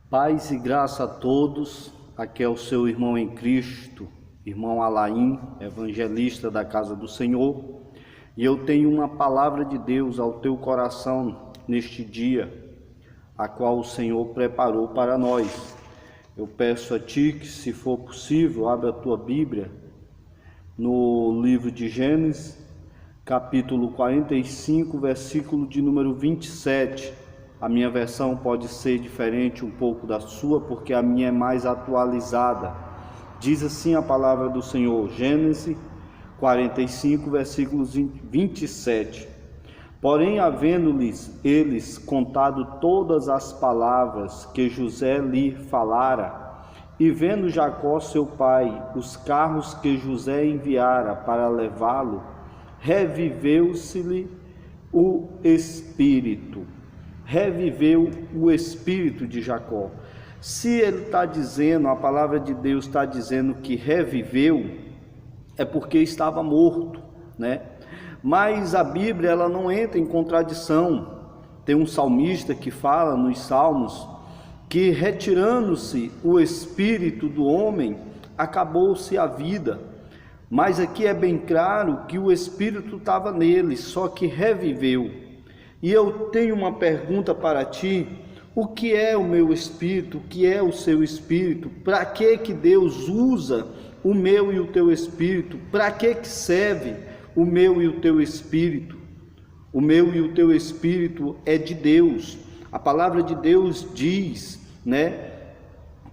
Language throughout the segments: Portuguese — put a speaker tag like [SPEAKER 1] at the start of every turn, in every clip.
[SPEAKER 1] Paz e graça a todos, aqui é o seu irmão em Cristo, irmão Alain, evangelista da Casa do Senhor, e eu tenho uma palavra de Deus ao teu coração neste dia, a qual o Senhor preparou para nós. Eu peço a ti que, se for possível, abra a tua Bíblia no livro de Gênesis, capítulo 45, versículo de número 27. A minha versão pode ser diferente um pouco da sua, porque a minha é mais atualizada. Diz assim a palavra do Senhor, Gênesis 45, versículos 27. Porém, havendo-lhes eles contado todas as palavras que José lhe falara, e vendo Jacó seu pai os carros que José enviara para levá-lo, reviveu-se-lhe o espírito. Reviveu o espírito de Jacó. Se ele está dizendo, a palavra de Deus está dizendo que reviveu, é porque estava morto, né? Mas a Bíblia, ela não entra em contradição. Tem um salmista que fala nos Salmos que, retirando-se o espírito do homem, acabou-se a vida. Mas aqui é bem claro que o espírito estava nele, só que reviveu. E eu tenho uma pergunta para ti: o que é o meu espírito? O que é o seu espírito? Para que Deus usa o meu e o teu espírito? Para que serve o meu e o teu espírito? O meu e o teu espírito é de Deus. A palavra de Deus diz, né,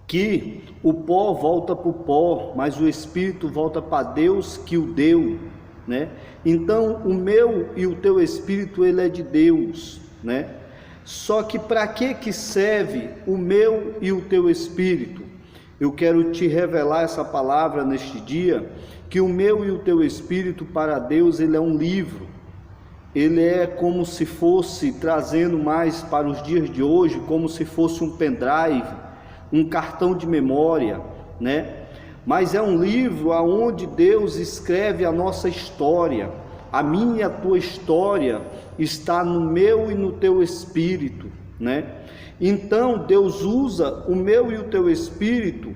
[SPEAKER 1] que o pó volta para o pó, mas o espírito volta para Deus que o deu, né? Então o meu e o teu espírito, ele é de Deus, né? Só que para que serve o meu e o teu espírito? Eu quero te revelar essa palavra neste dia, que o meu e o teu espírito para Deus, ele é um livro. Ele é como se fosse, trazendo mais para os dias de hoje, como se fosse um pendrive, um cartão de memória, né? Mas é um livro aonde Deus escreve a nossa história. A minha e a tua história está no meu e no teu espírito, né? Então Deus usa o meu e o teu espírito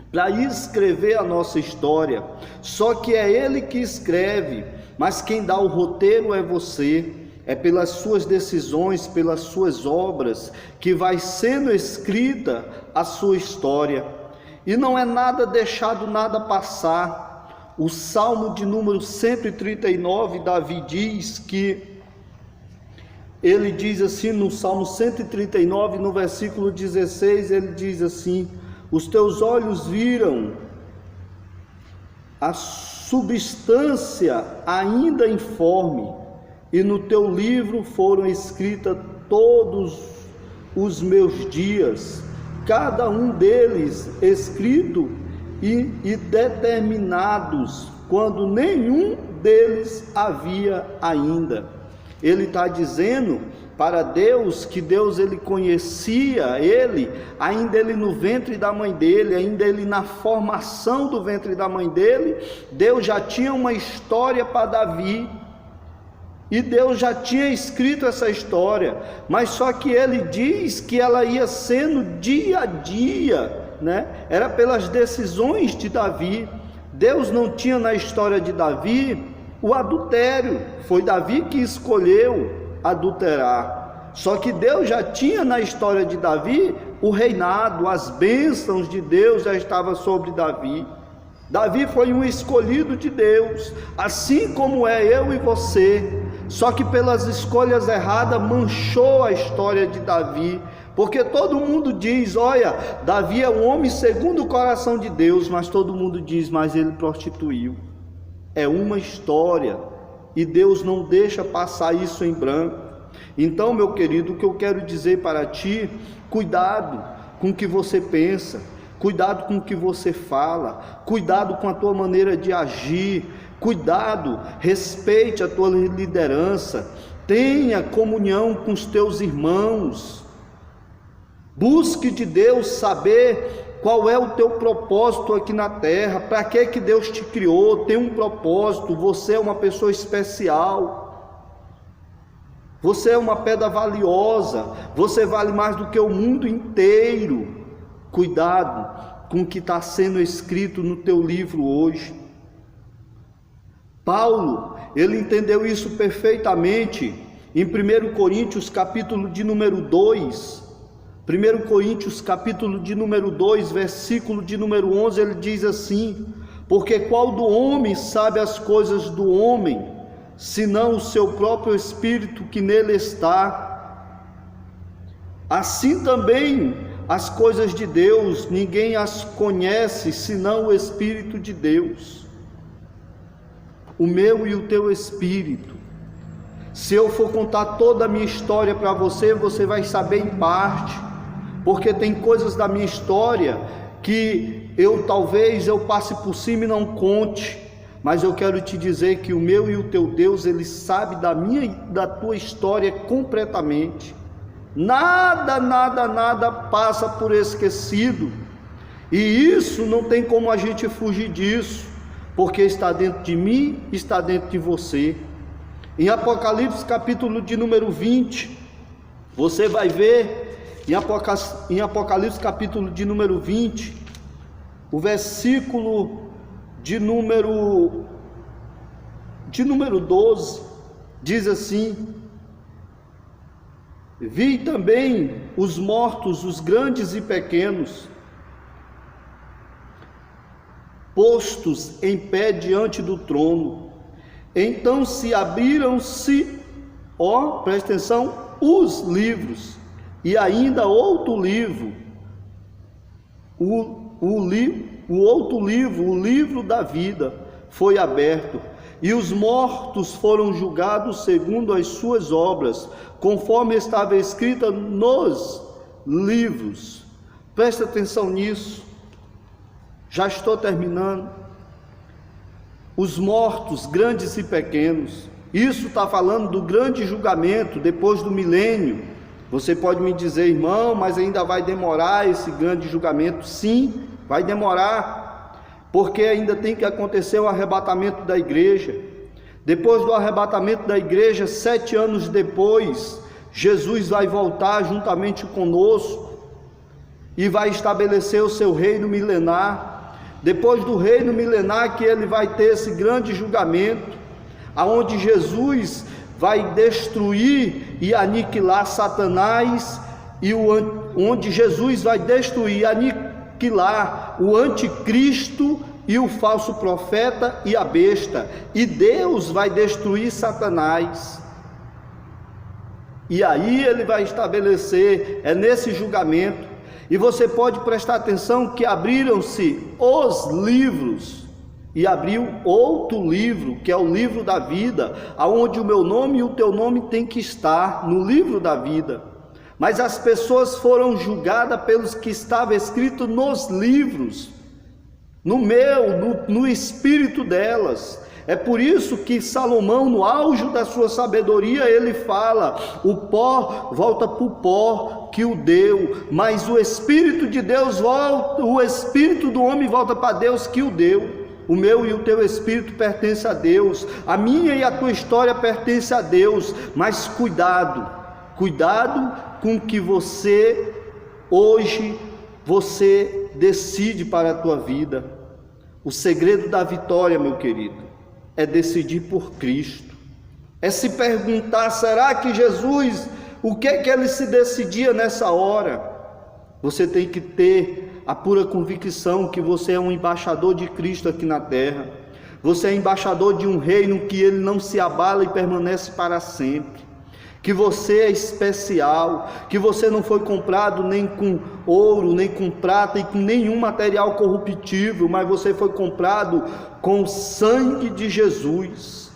[SPEAKER 1] para escrever a nossa história. Só que é Ele que escreve, mas quem dá o roteiro é você. É pelas suas decisões, pelas suas obras, que vai sendo escrita a sua história. E não é nada deixado, nada passar. O Salmo de número 139, Davi diz que, ele diz assim no Salmo 139, no versículo 16, ele diz assim: os teus olhos viram a substância ainda informe, e no teu livro foram escritas todos os meus dias, cada um deles escrito e determinados, quando nenhum deles havia ainda. Ele está dizendo para Deus que Deus, ele conhecia ele, ainda ele no ventre da mãe dele, ainda ele na formação do ventre da mãe dele. Deus já tinha uma história para Davi, e Deus já tinha escrito essa história, mas só que ele diz que ela ia sendo dia a dia, né? Era pelas decisões de Davi. Deus não tinha na história de Davi o adultério, foi Davi que escolheu adulterar. Só que Deus já tinha na história de Davi o reinado, as bênçãos de Deus já estavam sobre Davi. Davi foi um escolhido de Deus, assim como é eu e você. Só que pelas escolhas erradas manchou a história de Davi, porque todo mundo diz: olha, Davi é um homem segundo o coração de Deus, mas todo mundo diz: mas ele prostituiu. É uma história, e Deus não deixa passar isso em branco. Então, meu querido, o que eu quero dizer para ti: cuidado com o que você pensa, cuidado com o que você fala, cuidado com a tua maneira de agir, cuidado, respeite a tua liderança, tenha comunhão com os teus irmãos, busque de Deus saber qual é o teu propósito aqui na terra, para que Deus te criou. Tem um propósito, você é uma pessoa especial. Você é uma pedra valiosa, você vale mais do que o mundo inteiro. Cuidado com o que está sendo escrito no teu livro hoje. Paulo, ele entendeu isso perfeitamente em 1 Coríntios capítulo de número 2. 1 Coríntios capítulo de número 2, versículo de número 11, ele diz assim: porque qual do homem sabe as coisas do homem, senão o seu próprio espírito que nele está? Assim também as coisas de Deus, ninguém as conhece, senão o Espírito de Deus. O meu e o teu espírito. Se eu for contar toda a minha história para você, você vai saber em parte, porque tem coisas da minha história que talvez eu passe por cima e não conte, mas eu quero te dizer que o meu e o teu Deus, ele sabe da minha e da tua história completamente. Nada passa por esquecido, e isso não tem como a gente fugir disso, porque está dentro de mim, está dentro de você. Em Apocalipse capítulo de número 20, você vai ver, em Apocalipse capítulo de número 20, o versículo de número 12, diz assim: vi também os mortos, os grandes e pequenos, postos em pé diante do trono. Então se abriram-se, presta atenção, os livros, e ainda outro livro, o livro da vida, foi aberto, e os mortos foram julgados segundo as suas obras, conforme estava escrita nos livros. Presta atenção nisso, já estou terminando. Os mortos, grandes e pequenos, isso está falando do grande julgamento depois do milênio. Você pode me dizer, irmão, mas ainda vai demorar esse grande julgamento? Sim, vai demorar, porque ainda tem que acontecer o arrebatamento da igreja. Depois do arrebatamento da igreja, 7 anos depois, Jesus vai voltar juntamente conosco e vai estabelecer o seu reino milenar. Depois do reino milenar, que ele vai ter esse grande julgamento, aonde Jesus vai destruir e aniquilar Satanás, e onde Jesus vai destruir e aniquilar o anticristo e o falso profeta e a besta, e Deus vai destruir Satanás. E aí ele vai estabelecer, nesse julgamento, e você pode prestar atenção que abriram-se os livros, e abriu outro livro, que é o livro da vida, aonde o meu nome e o teu nome tem que estar no livro da vida. Mas as pessoas foram julgadas pelos que estava escrito nos livros, no espírito delas. É por isso que Salomão, no auge da sua sabedoria, ele fala: o pó volta para o pó que o deu, mas o Espírito de Deus volta, o Espírito do homem volta para Deus que o deu. O meu e o teu espírito pertence a Deus, a minha e a tua história pertence a Deus. Mas cuidado com o que você hoje decide para a tua vida. O segredo da vitória, meu querido, é decidir por Cristo, é se perguntar: será que Jesus, o que é que ele se decidia nessa hora? Você tem que ter a pura convicção que você é um embaixador de Cristo aqui na terra. Você é embaixador de um reino que ele não se abala e permanece para sempre. Que você é especial, que você não foi comprado nem com ouro, nem com prata e com nenhum material corruptível, mas você foi comprado com o sangue de Jesus.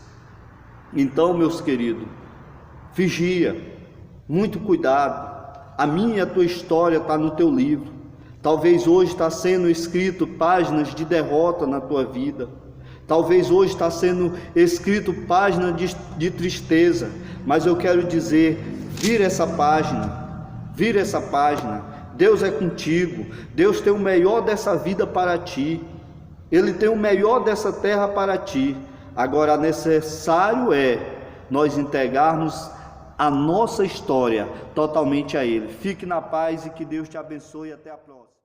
[SPEAKER 1] Então, meus queridos, vigia, muito cuidado. A minha e a tua história está no teu livro. Talvez hoje está sendo escrito páginas de derrota na tua vida. Talvez hoje está sendo escrito página de tristeza, mas eu quero dizer: vira essa página, Deus é contigo, Deus tem o melhor dessa vida para ti, Ele tem o melhor dessa terra para ti. Agora, necessário é nós entregarmos a nossa história totalmente a Ele. Fique na paz e que Deus te abençoe. Até a próxima.